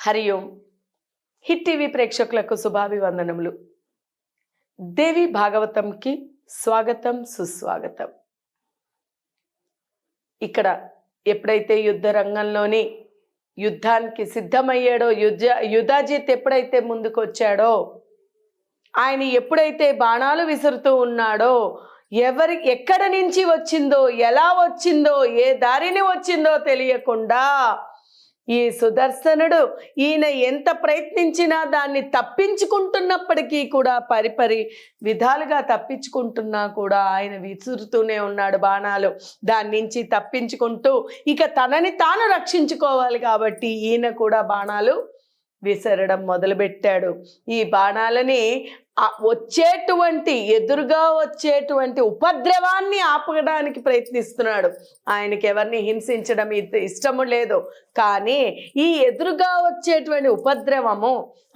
హరి ఓం. Hit TV ప్రేక్షకులకు శుభాభివందనములు. దేవి భాగవతంకి స్వాగతం, సుస్వాగతం. ఇక్కడ ఎప్పుడైతే యుద్ధ రంగంలోని యుద్ధానికి సిద్ధమయ్యాడో, యుధాజిత్ ఎప్పుడైతే ముందుకు వచ్చాడో, ఆయన ఎప్పుడైతే బాణాలు విసురుతూ ఉన్నాడో, ఎక్కడ నుంచి వచ్చిందో, ఎలా వచ్చిందో, ఏ దారిని వచ్చిందో తెలియకుండా ఈ సుదర్శనుడు ఈయన ఎంత ప్రయత్నించినా దాన్ని తప్పించుకుంటున్నప్పటికీ కూడా పరిపరి విధాలుగా తప్పించుకుంటున్నా కూడా ఆయన విసురుతూనే ఉన్నాడు బాణాలు. దాని నుంచి తప్పించుకుంటూ ఇక తనని తాను రక్షించుకోవాలి కాబట్టి ఈయన కూడా బాణాలు విసరడం మొదలుపెట్టాడు. ఈ బాణాలని ఎదురుగా వచ్చేటువంటి ఉపద్రవాన్ని ఆపడానికి ప్రయత్నిస్తున్నాడు. ఆయనకి ఎవరిని హింసించడం ఇష్టము లేదు, కానీ ఈ ఎదురుగా వచ్చేటువంటి ఉపద్రవము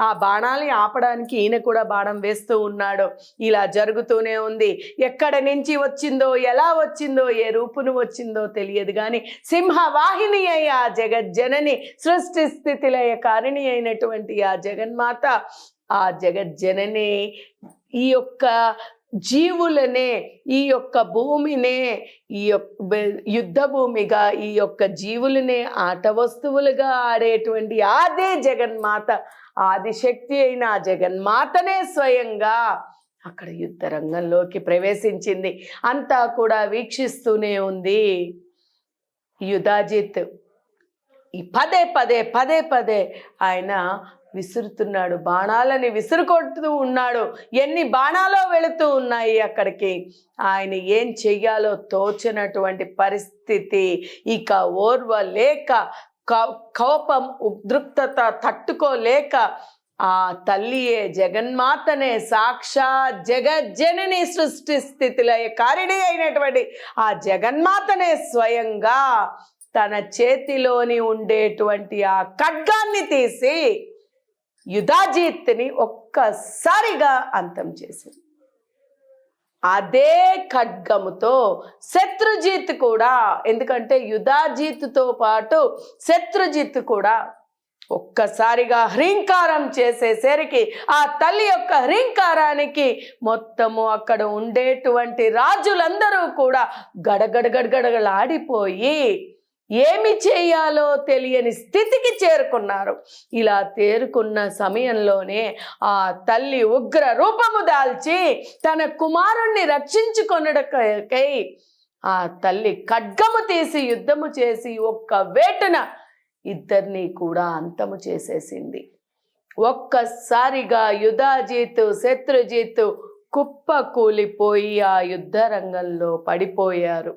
ఆ బాణాలని ఆపడానికి ఈయన కూడా బాణం వేస్తూ ఉన్నాడు. ఇలా జరుగుతూనే ఉంది. ఎక్కడ నుంచి వచ్చిందో, ఎలా వచ్చిందో, ఏ రూపును వచ్చిందో తెలియదు, కానీ సింహవాహిని అయి ఆ జగజ్జనని, సృష్టి స్థితి లయ కారిణి అయినటువంటి ఆ జగన్మాత, ఆ జగజ్జనని ఈ యొక్క జీవులనే, ఈ యొక్క భూమినే, ఈ యొక్క యుద్ధ భూమిగా ఈ యొక్క జీవులనే ఆట వస్తువులుగా ఆడేటువంటి అదే జగన్మాత, ఆదిశక్తి అయిన ఆ జగన్మాతనే స్వయంగా అక్కడ యుద్ధ రంగంలోకి ప్రవేశించింది. అంతా కూడా వీక్షిస్తూనే ఉంది. యుధాజిత్ ఈ పదే పదే ఆయన విసురుతున్నాడు, బాణాలని విసురుకొడుతూ ఉన్నాడు. ఎన్ని బాణాలో వెళుతూ ఉన్నాయి అక్కడికి. ఆయన ఏం చెయ్యాలో తోచినటువంటి పరిస్థితి. ఇక ఓర్వలేక, కోపం ఉద్రిక్తత తట్టుకోలేక ఆ తల్లియే, జగన్మాతనే, సాక్షాత్ జగజ్జనని, సృష్టి స్థితిలో కారిణి అయినటువంటి ఆ జగన్మాతనే స్వయంగా తన చేతిలోని ఉండేటువంటి ఆ ఖడ్గాన్ని తీసి యుధాజిత్ని ఒక్కసారిగా అంతం చేసింది. అదే ఖడ్గముతో శత్రుజిత్ కూడా, ఎందుకంటే యుధాజిత్తో పాటు శత్రుజిత్ కూడా ఒక్కసారిగా హ్రీంకారం చేసేసరికి ఆ తల్లి యొక్క హ్రీంకారానికి మొత్తము అక్కడ ఉండేటువంటి రాజులందరూ కూడా గడగడగడగడలాడిపోయి ఏమి చేయాలో తెలియని స్థితికి చేరుకున్నారు. ఇలా తేరుకున్న సమయంలోనే ఆ తల్లి ఉగ్ర రూపము దాల్చి తన కుమారుణ్ణి రక్షించుకొనడకై ఆ తల్లి ఖడ్గము తీసి యుద్ధము చేసి ఒక్క వేటున ఇద్దరిని కూడా అంతము చేసేసింది. ఒక్కసారిగా యుధాజిత్, శత్రుజిత్ కుప్ప కూలిపోయి ఆ యుద్ధ రంగంలో పడిపోయారు.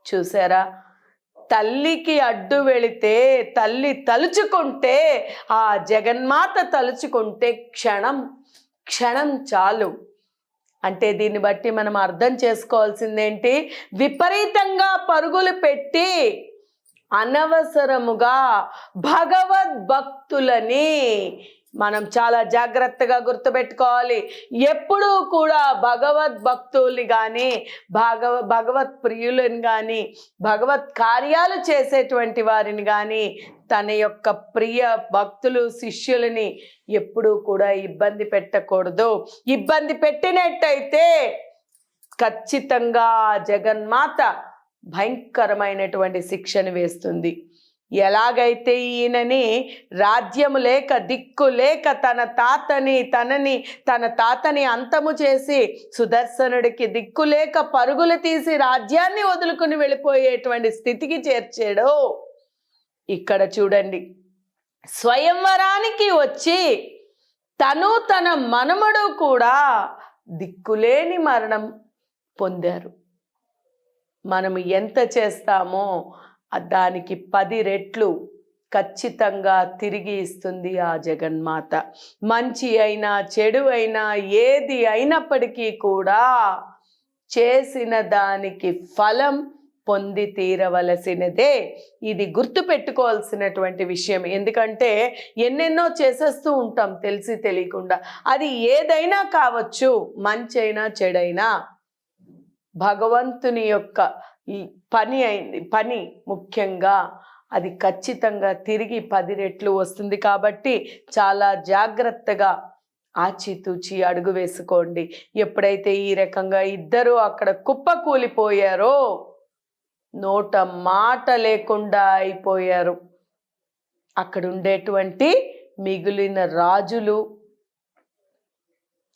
చూసారా, తల్లికి అడ్డు వెళితే, తల్లి తలుచుకుంటే, ఆ జగన్మాత తలుచుకుంటే క్షణం చాలు. అంటే దీన్ని బట్టి మనం అర్థం చేసుకోవాల్సిందేంటి? విపరీతంగా పరుగులు పెట్టి అనవసరముగా భగవద్భక్తులని మనం చాలా జాగ్రత్తగా గుర్తుపెట్టుకోవాలి. ఎప్పుడూ కూడా భగవద్భక్తుల్ని కానీ, భగవత్ ప్రియులను కానీ, భగవత్ కార్యాలు చేసేటువంటి వారిని కానీ, తన యొక్క ప్రియ భక్తులు, శిష్యులని ఎప్పుడూ కూడా ఇబ్బంది పెట్టకూడదు. ఇబ్బంది పెట్టినట్టయితే ఖచ్చితంగా జగన్మాత భయంకరమైనటువంటి శిక్షను వేస్తుంది. ఎలాగైతే ఈయనని రాజ్యము లేక, దిక్కు లేక తన తాతని అంతము చేసి సుదర్శనుడికి దిక్కు లేక పరుగులు తీసి రాజ్యాన్ని వదులుకుని వెళ్ళిపోయేటువంటి స్థితికి చేర్చాడో, ఇక్కడ చూడండి, స్వయంవరానికి వచ్చి తను తన మనుమడు కూడా దిక్కులేని మరణం పొందారు. మనము ఎంత చేస్తామో దానికి 10 రెట్లు ఖచ్చితంగా తిరిగి ఇస్తుంది ఆ జగన్మాత. మంచి అయినా చెడు అయినా ఏది అయినప్పటికీ కూడా చేసిన దానికి ఫలం పొంది తీరవలసినదే. ఇది గుర్తుపెట్టుకోవాల్సినటువంటి విషయం. ఎందుకంటే ఎన్నెన్నో చేసేస్తూ ఉంటాం తెలిసి తెలియకుండా. అది ఏదైనా కావచ్చు, మంచి అయినా చెడైనా. భగవంతుని యొక్క ఈ పని ముఖ్యంగా అది ఖచ్చితంగా తిరిగి 10 రెట్లు వస్తుంది. కాబట్టి చాలా జాగ్రత్తగా ఆచితూచి అడుగు వేసుకోండి. ఎప్పుడైతే ఈ రకంగా ఇద్దరు అక్కడ కుప్పకూలిపోయారో నోట మాట లేకుండా అయిపోయారు. అక్కడ ఉండేటువంటి మిగిలిన రాజులు,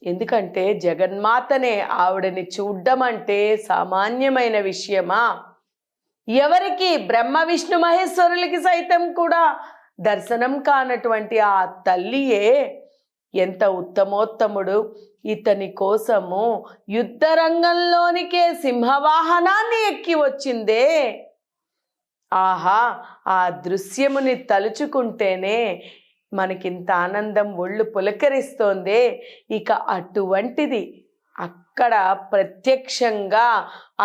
ఎందుకంటే జగన్మాతనే, ఆవిడని చూడ్డం అంటే సామాన్యమైన విషయమా? ఎవరికి? బ్రహ్మ విష్ణు మహేశ్వరులకి సైతం కూడా దర్శనం కానటువంటి ఆ తల్లియే ఎంత ఉత్తమోత్తముడు, ఇతని కోసము యుద్ధ రంగంలోనికే సింహవాహనాన్ని ఎక్కి వచ్చిందే. ఆహా, ఆ దృశ్యముని తలుచుకుంటేనే మనకింత ఆనందం ఒళ్ళు పులకరిస్తోందే. ఇక అటువంటిది అక్కడ ప్రత్యక్షంగా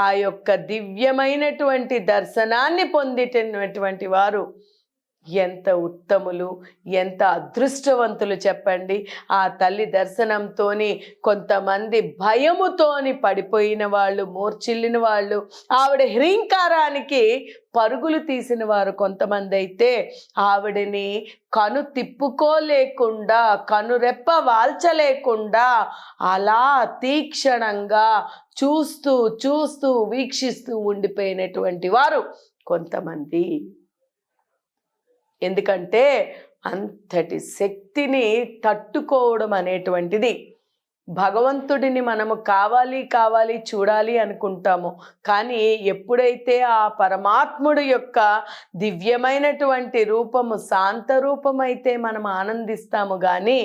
ఆ యొక్క దివ్యమైనటువంటి దర్శనాన్ని పొందినటువంటి వారు ఎంత ఉత్తములు, ఎంత అదృష్టవంతులు చెప్పండి. ఆ తల్లి దర్శనంతోని కొంతమంది భయముతోని పడిపోయిన వాళ్ళు, మూర్ఛిల్లిన వాళ్ళు, ఆవిడ హ్రీంకారానికి పరుగులు తీసిన వారు కొంతమంది అయితే ఆవిడని కను తిప్పుకోలేకుండా, కనురెప్ప వాల్చలేకుండా అలా తీక్షణంగా చూస్తూ చూస్తూ వీక్షిస్తూ ఉండిపోయినటువంటి వారు కొంతమంది. ఎందుకంటే అంతటి శక్తిని తట్టుకోవడం అనేటువంటిది, భగవంతుడిని మనము కావాలి కావాలి చూడాలి అనుకుంటాము, కానీ ఎప్పుడైతే ఆ పరమాత్ముడు యొక్క దివ్యమైనటువంటి రూపము శాంత రూపమైతే మనం ఆనందిస్తాము. కానీ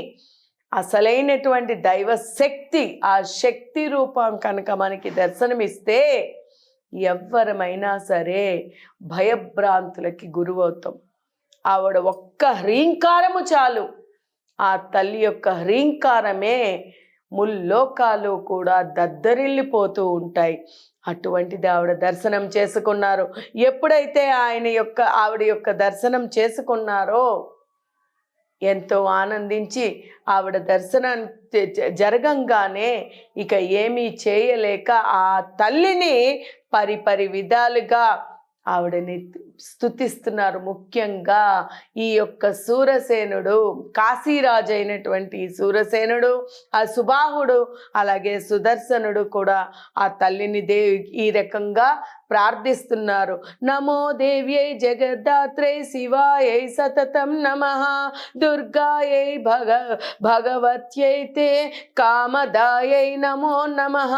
అసలైనటువంటి దైవ శక్తి, ఆ శక్తి రూపం కనుక మనకి దర్శనమిస్తే ఎవ్వరమైనా సరే భయభ్రాంతులకి గురవుతాం. ఆవిడ ఒక్క హ్రీంకారము చాలు, ఆ తల్లి యొక్క హ్రీంకారమే ముల్లోకాలు కూడా దద్దరిల్లిపోతూ ఉంటాయి. అటువంటిది ఆవిడ దర్శనం చేసుకున్నారు. ఎప్పుడైతే ఆవిడ యొక్క దర్శనం చేసుకున్నారో ఎంతో ఆనందించి ఆవిడ దర్శనం జరగంగానే ఇక ఏమీ చేయలేక ఆ తల్లిని పరిపరి విధాలుగా ఆవిడని స్తుతిస్తున్నారు. ముఖ్యంగా ఈ యొక్క శూరసేనుడు, కాశీరాజు అయినటువంటి శూరసేనుడు, ఆ సుబాహుడు, అలాగే సుదర్శనుడు కూడా ఆ తల్లిని ఈ రకంగా ప్రార్థిస్తున్నారు. నమో దేవ్యై జగద్ధాత్రై శివాయై సతతం నమః, దుర్గాయై భగవత్యై తే కామదాయై నమో నమః,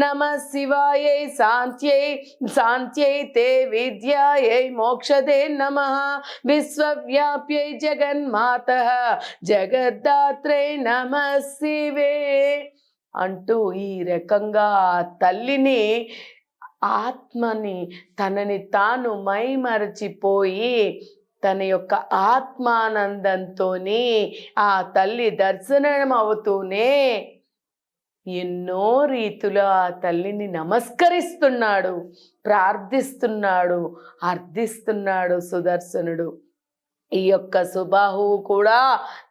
నమః శివాయై శాంత్యై తే విద్యాయై మోక్షదే నమః, విశ్వవ్యాప్యై జగన్మాతః జగద్ధాత్రై నమః శివే అంటూ ఈ రకంగా తల్లిని, ఆత్మని, తనని తాను మైమరచిపోయి తన యొక్క ఆత్మానందంతోని ఆ తల్లి దర్శనం అవుతూనే ఎన్నో రీతులు ఆ తల్లిని నమస్కరిస్తున్నాడు, ప్రార్థిస్తున్నాడు, అర్థిస్తున్నాడు సుదర్శనుడు. ఈ యొక్క సుబాహువు కూడా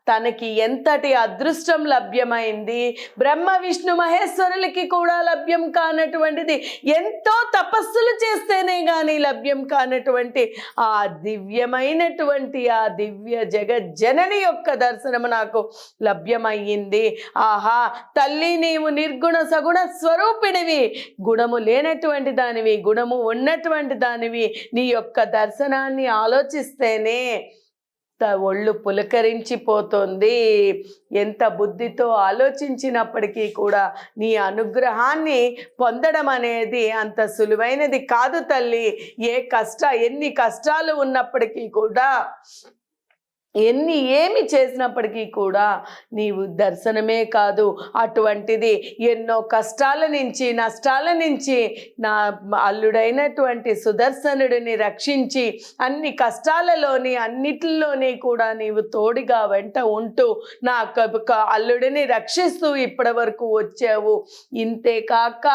తనకి ఎంతటి అదృష్టం లభ్యమైంది, బ్రహ్మ విష్ణు మహేశ్వరులకి కూడా లభ్యం కానటువంటిది, ఎంతో తపస్సులు చేస్తేనే కానీ లభ్యం కానటువంటి ఆ దివ్యమైనటువంటి ఆ దివ్య జగజ్జనని యొక్క దర్శనము నాకు లభ్యమయ్యింది. ఆహా తల్లి, నీవు నిర్గుణ సగుణ స్వరూపిణివి, గుణము లేనటువంటి దానివి, గుణము ఉన్నటువంటి దానివి. నీ యొక్క దర్శనాన్ని ఆలోచిస్తేనే ఒళ్ళు పులకరించిపోతుంది. ఎంత బుద్ధితో ఆలోచించినప్పటికీ కూడా నీ అనుగ్రహాన్ని పొందడం అనేది అంత సులువైనది కాదు తల్లి. ఎన్ని కష్టాలు ఉన్నప్పటికీ కూడా, ఏమి చేసినప్పటికీ కూడా నీవు దర్శనమే కాదు, అటువంటిది ఎన్నో కష్టాల నుంచి, నష్టాల నుంచి నా అల్లుడైనటువంటి సుదర్శనుడిని రక్షించి అన్ని కష్టాలలోని అన్నిటిలోని కూడా నీవు తోడుగా వెంట ఉంటూ నా అల్లుడిని రక్షిస్తూ ఇప్పటి వరకు వచ్చావు. ఇంతేకాక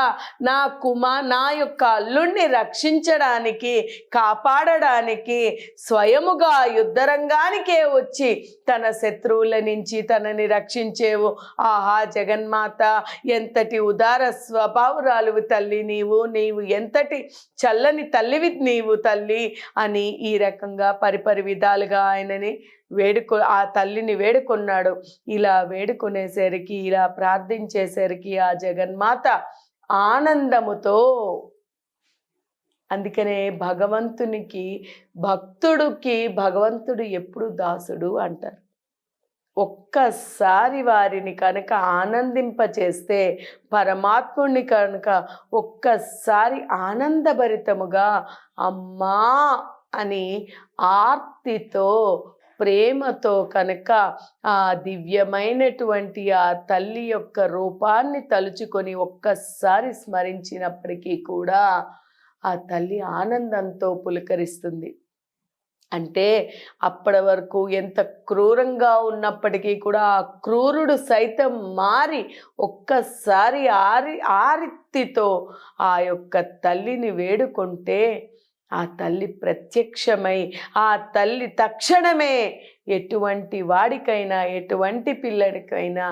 నా యొక్క అల్లుడిని రక్షించడానికి, కాపాడడానికి స్వయముగా యుద్ధరంగానికే వచ్చి తన శత్రువుల నుంచి తనని రక్షించేవు. ఆహా జగన్మాత, ఎంతటి ఉదార స్వభావురాలువి తల్లి నీవు, నీవు ఎంతటి చల్లని తల్లివి నీవు తల్లి అని ఈ రకంగా పరిపరి విధాలుగా ఆయనని ఆ తల్లిని వేడుకున్నాడు. ఇలా వేడుకునేసరికి, ఇలా ప్రార్థించేసరికి ఆ జగన్మాత ఆనందముతో, అందుకనే భక్తుడికి భగవంతుడు ఎప్పుడు దాసుడు అంటారు. ఒక్కసారి వారిని కనుక ఆనందింపచేస్తే, పరమాత్ముడిని కనుక ఒక్కసారి ఆనందభరితముగా అమ్మా అని ఆర్తితో ప్రేమతో కనుక ఆ దివ్యమైనటువంటి ఆ తల్లి యొక్క రూపాన్ని తలుచుకొని ఒక్కసారి స్మరించినప్పటికీ కూడా ఆ తల్లి ఆనందంతో పులకరిస్తుంది. అంటే అప్పటి వరకు ఎంత క్రూరంగా ఉన్నప్పటికీ కూడా ఆ క్రూరుడు సైతం మారి ఒక్కసారి ఆర్తితో ఆ యొక్క తల్లిని వేడుకుంటే, ఆ తల్లి ప్రత్యక్షమై ఆ తల్లి తక్షణమే ఎటువంటి వాడికైనా ఎటువంటి పిల్లడికైనా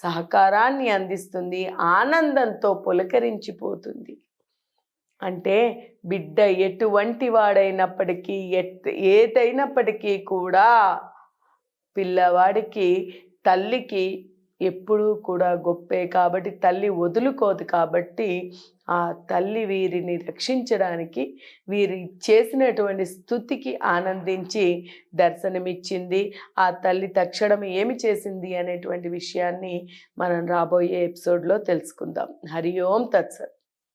సహకారాన్ని అందిస్తుంది, ఆనందంతో పులకరించిపోతుంది. అంటే బిడ్డ ఎటువంటి వాడైనప్పటికీ ఏదైనప్పటికీ కూడా పిల్లవాడికి తల్లికి ఎప్పుడూ కూడా గొప్పే. కాబట్టి తల్లి వదులుకోదు. కాబట్టి ఆ తల్లి వీరిని రక్షించడానికి వీరి చేసినటువంటి స్తుతికి ఆనందించి దర్శనమిచ్చింది. ఆ తల్లి తక్షణం ఏమి చేసింది అనేటువంటి విషయాన్ని మనం రాబోయే ఎపిసోడ్లో తెలుసుకుందాం. హరి ఓం తత్సత్.